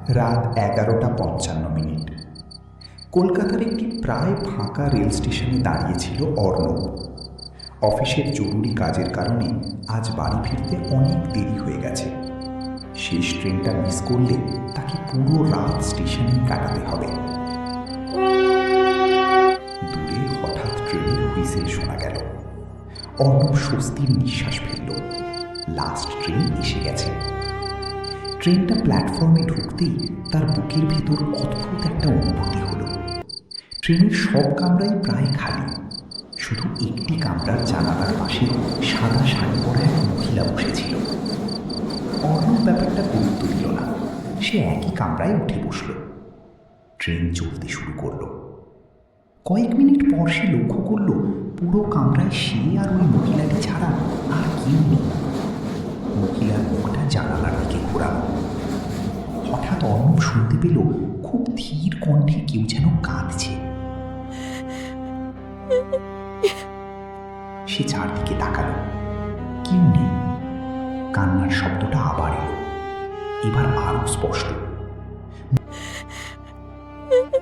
রাত 11:55। কলকাতার একটি প্রায় ফাঁকা রেল স্টেশনে দাঁড়িয়েছিল অর্ণব। অফিসের জরুরি কাজের কারণে আজ বাড়ি ফিরতে অনেক দেরি হয়ে গেছে। শেষ ট্রেনটা মিস করলে তাকে পুরো রাত স্টেশনেই কাটাতে হবে। দূরে হঠাৎ ট্রেনের হুইসেল শোনা গেল। অর্ণব স্বস্তির নিঃশ্বাস ফেলল। লাস্ট ট্রেন এসে গেছে। ট্রেনটা প্ল্যাটফর্মে ঢুকতেই তার বুকের ভেতর অদ্ভুত একটা অনুভূতি হলো। ট্রেনের সব কামরাই প্রায় খালি, শুধু একটি কামরার জানালার পাশে সাদা শাড়ি পরা এক মহিলা বসেছিল। অর্ণব ব্যাপারটা গুরুত্ব দিল না, সে একই কামরায় উঠে বসল। ট্রেন চলতে শুরু করলো। কয়েক মিনিট পর সে লক্ষ্য করল পুরো কামরায় সে আর ওই মহিলাটি ছাড়া আর কেউ নেই। মহিলার মুখটা জানালার দিকে ঘোরানো। হঠাৎ অর্ণব শুনতে পেল খুব ধীর কণ্ঠে কেউ যেন কাঁদছে। সে চারদিকে তাকালো, কেউ নেই। কান্নার শব্দটা আবার এলো, এবার আরো স্পষ্ট।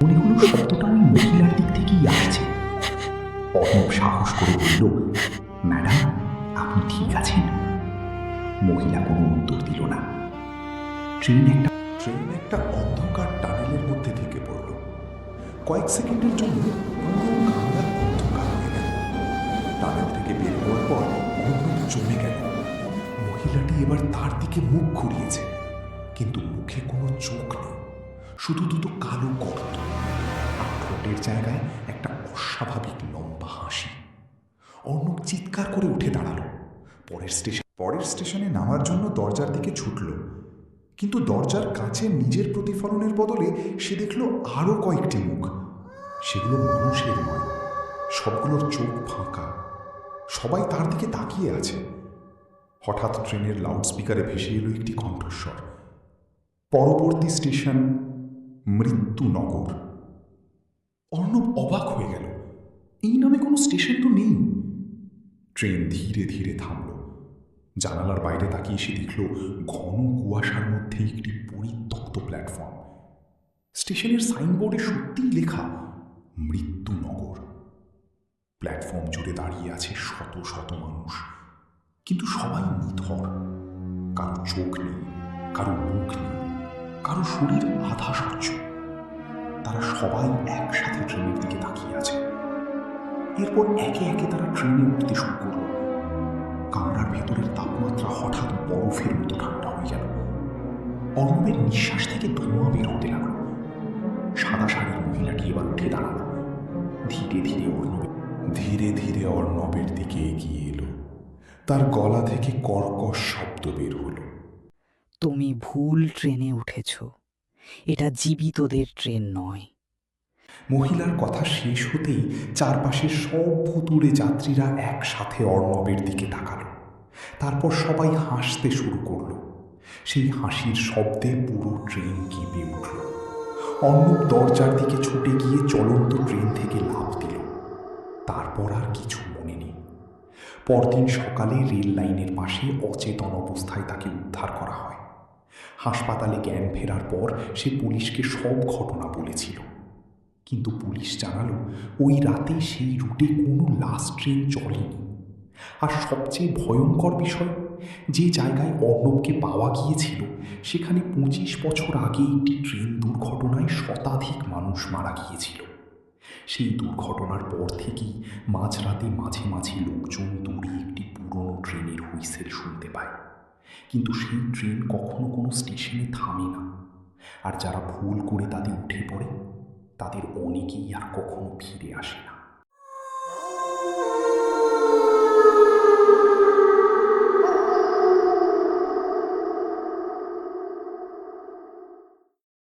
মনে হলো শব্দটা ওই মহিলার দিক থেকেই আসছে। অর্ণব সাহস করে বলল, ম্যাডাম, আপনি ঠিক আছেন? মহিলা কোনো উত্তর দিল না। ট্রেন একটা অন্ধকার টানেলের মধ্যে থেকে পড়ল। কয়েক সেকেন্ডের জন্য পুরো কামরা অন্ধকার হয়ে গেল। টানেল থেকে বের হওয়ার পর অর্ণব জমে গেল। মহিলাটি এবার তার দিকে মুখ ঘুরিয়েছে, কিন্তু মুখে কোনো চোখ নেই, শুধু দুটো কালো গর্ত। আর ঠোঁটের জায়গায় একটা অস্বাভাবিক লম্বা হাসি। অর্ণব চিৎকার করে উঠে দাঁড়ালো। পরের স্টেশনে নামার জন্য দরজার দিকে ছুটল, কিন্তু দরজার কাছে নিজের প্রতিফলনের বদলে সে দেখল আরও কয়েকটি মুখ। সেগুলো মানুষের নয়, সবগুলোর চোখ ফাঁকা, সবাই তার দিকে তাকিয়ে আছে। হঠাৎ ট্রেনের লাউডস্পিকারে ভেসে এলো একটি কণ্ঠস্বর, পরবর্তী স্টেশন মৃত্যুনগর। অর্ণব অবাক হয়ে গেল, এই নামে কোনো স্টেশন তো নেই। ট্রেন ধীরে ধীরে থামল। জানালার বাইরে তাকিয়ে সে দেখল ঘন কুয়াশার মধ্যে একটি পরিত্যক্ত প্ল্যাটফর্ম। স্টেশনের সাইনবোর্ডে সত্যিই লেখা মৃত্যুনগর। প্ল্যাটফর্ম জুড়ে দাঁড়িয়ে আছে শত শত মানুষ, কিন্তু সবাই নিথর। কারো চোখ নেই, কারো মুখ নেই, কারো শরীর আধা স্বচ্ছ। তারা সবাই একসাথে ট্রেনের দিকে তাকিয়ে আছে। এরপর একে একে তারা ট্রেনে উঠতে শুরু করল। কামরার ভেতরের তাপমাত্রা হঠাৎ বরফের মতো ঠান্ডা হয়ে গেল। অর্ণবের নিঃশ্বাস থেকে ধোঁয়া বের হতে লাগলো। সাদা শাড়ির মহিলাটি এবার উঠে দাঁড়ালো। ধীরে ধীরে অর্ণবের দিকে এগিয়ে এলো। তার গলা থেকে কর্কশ শব্দ বের হলো, তুমি ভুল ট্রেনে উঠেছ, এটা জীবিতদের ট্রেন নয়। মহিলার কথা শেষ হতেই চারপাশের সব ভুতুড়ে যাত্রীরা একসাথে অর্ণবের দিকে তাকালো। তারপর সবাই হাসতে শুরু করলো। সেই হাসির শব্দে পুরো ট্রেন কেঁপে উঠল। অর্ণব দরজার দিকে ছুটে গিয়ে চলন্ত ট্রেন থেকে লাফ দিল। তারপর আর কিছু মনে নেই। পরদিন সকালে রেল লাইনের পাশে অচেতন অবস্থায় তাকে উদ্ধার করা হয়। হাসপাতালে জ্ঞান ফেরার পর সে পুলিশকে সব ঘটনা বলেছিল, কিন্তু পুলিশ জানালো ওই রাতে সেই রুটে কোনো লাস্ট ট্রেন চলেনি। আর সবচেয়ে ভয়ঙ্কর বিষয়, যে জায়গায় অর্ণবকে পাওয়া গিয়েছিল সেখানে 25 বছর আগে একটি ট্রেন দুর্ঘটনায় শতাধিক মানুষ মারা গিয়েছিল। সেই দুর্ঘটনার পর থেকেই মাঝরাতে মাঝে মাঝে লোকজন দূরে একটি পুরনো ট্রেনের হুইসেল শুনতে পায়, কিন্তু সেই ট্রেন কখনো কোনো স্টেশনে থামে না। আর যারা ভুল করে তাতে উঠে পড়ে, তাদের অনেকেই আর কখনো ফিরে আসে না।